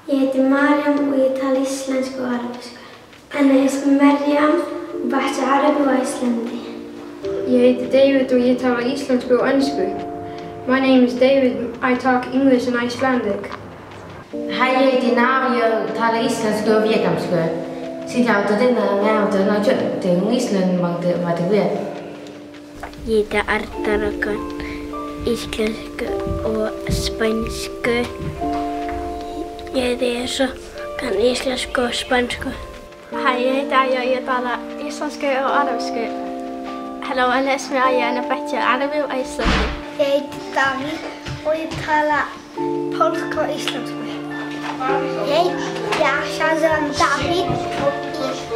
Jag heter Mariam och jag talar isländska och arabiska. أنا اسمي مريم وبحكي عربي وإسلندي. Jag heter David och jag talar isländska och engelska. My name is David. I talk English and Icelandic. Hej, jeg heter Nara, jeg taler islandsk og vietnamsk. Xin chào, tôi tên là Nga và tôi nói chuyện tiếng Iceland bằng tiếng Việt. Ég heiti Arnar og kann íslensku og spænsku. Ég heiti Esa, kann íslensku og spænsku. Hej, jag heter Aya och jag talar isländska och arabiska. Hello, أنا اسمي آية أنا بحكي عربي وإسلندي. Jag heter David och jag talar polska och isländska. Jag heter David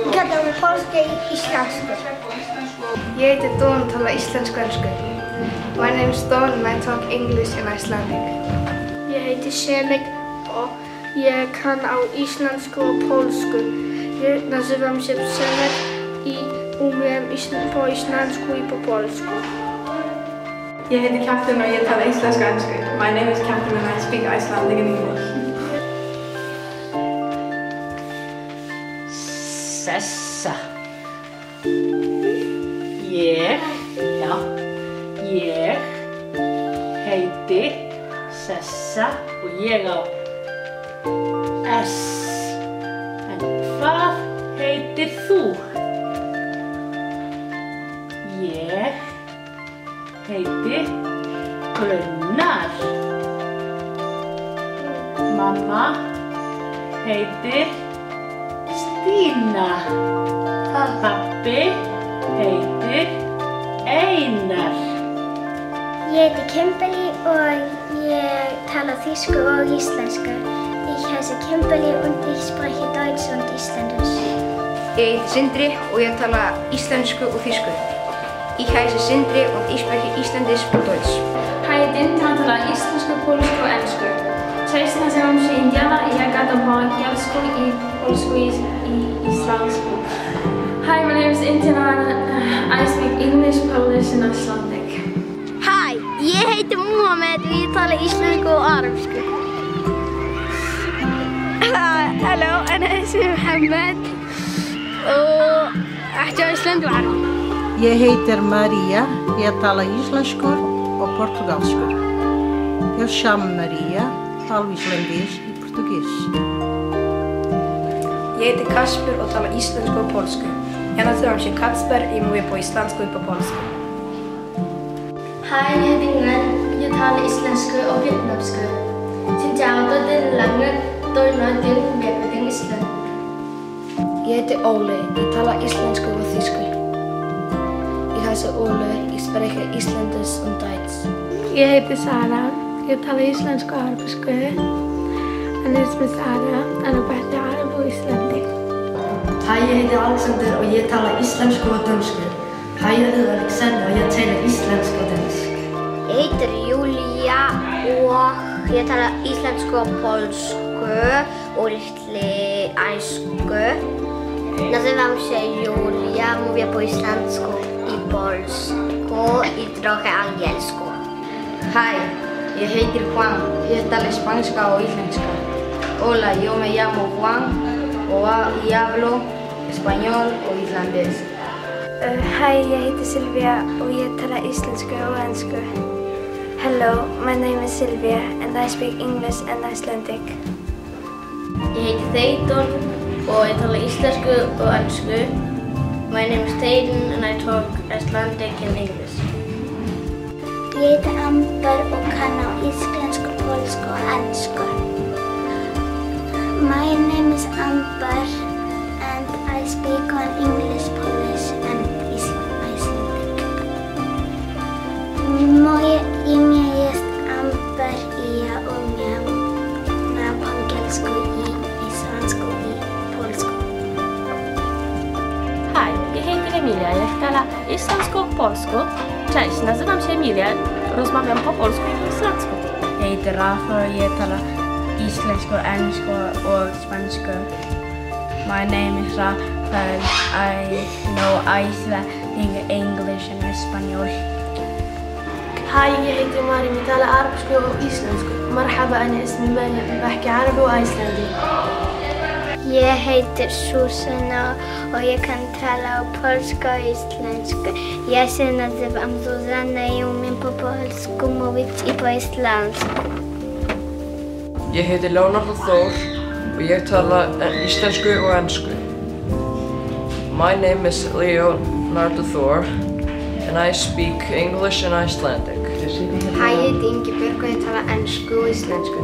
och jag talar polska och isländska. Jag heter Dawn och talar isländska och engelska. My name is Dawn and I talk English and Icelandic. Jag heter Shemek och jag kan isländska och polska. Jag nazywam się Przemek I umiem po islandsku I po polsku. Jag heter Catherine och jag talar isländska och engelska. My name is Catherine and I speak Icelandic and English. Sessa. Ég heiti Sessa og ég á S. En hvað heitir þú? Ég heiti Gunnar. Mamma heitir Stína. Pabbi heitir Einar. Jag heter Kimberly och jag talar þýsku och isländska. Ich heiße Kimberly und ich spreche Deutsch und Isländisch. Jag heter Sindri och jag talar isländska och þýsku. Ich heiße Sindri und ich spreche Isländisch und Deutsch. Hej, jag heter Dinta, talar isländska, polska och engelska. Cześć, nazywam się Indiana I ja gadam po angielsku I polsku I islandsku. Hi, my name is Indiana. I speak English, Polish and Icelandic. Hi, ég heiti Mohamed og ég tala íslensku og arabsku. Hello, أنا اسمي محمد وأحكي إسلندي وعربي. Ég heter Maria, ég tala íslenskur og portugalskur. Eu chamo Maria, falo islandês e português. Jag heter Kasper och talar isländska och polska. Jag nazywam się Kacper I mówię po islandsku I po polsku. Hej, jag heter Ngân. Jag talar isländska och vietnamska. Xin chào, tôi tên là Ngân. Tôi nói tiếng Việt và tiếng Island. Jag heter Ole, jag talar isländska och þýsku. Ich heiße Ole, ich spreche Isländisch und Deutsch. Jag heter Sara. Jag talar isländska och arabiska. أنا اسمي سارة. أنا بحكي عربي وإسلندي. Hej, jeg heter Alexander og jeg taler islandsk og dansk. Hej, jeg hedder Alexander og jeg taler islandsk og dansk. Ég heitir Júlia og ég tala íslensku og polsku og litli æsku. Nazywam się Julia, mówię po islandzku I polsku I trochę angielsku. Hej, jeg heter Juan. Jeg taler spanska og islandska. Hola, yo me llamo Juan y hablo español och islandés. Hej, jag heter Silvia och jag talar isländska och engelska. Hello, my name is Silvia and I speak English and Icelandic. Ég heiti Theodor og ég tala íslensku og ensku. My name is Theodor and I talk Icelandic and English. Jag heter Amber och kan isländska, polska och engelska. My name is Amber and I speak on English, Polish and Icelandic. Moje imię jest Amber I ja umiem po angielsku I islandsku I polsku. Hej, jag heter Emilia, jag talar isländska och polsku. Cześć, nazywam się Emilia, rozmawiam po polsku I po islandsku. Jag heter Rafa och jag talar isländska, engelska och spanska. My name is Rafael. I know Icelandic, English and Spanish. هاي هيدي ماري مثال عربي وإسلامسكو. مرحبا أنا اسمي مريم بحكي عربي وأيسلندي. Jag heter Susanna och jag kan tala polska och isländska. Jag się nazywam Zuzanna i umiem po polsku mówić i po islandsku. Ég heiti Leonardo Þór og ég tala íslensku og ensku. My name is Leonardo Þór and I speak English and Icelandic. Hi, ég heiti Ingibjörg og ég tala ensku og íslensku.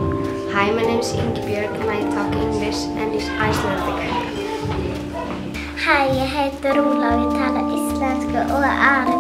Hi, my name is Ingibjörg and I talk English and Icelandic. Hej, jag heter Ola och jag talar isländska och arabiska.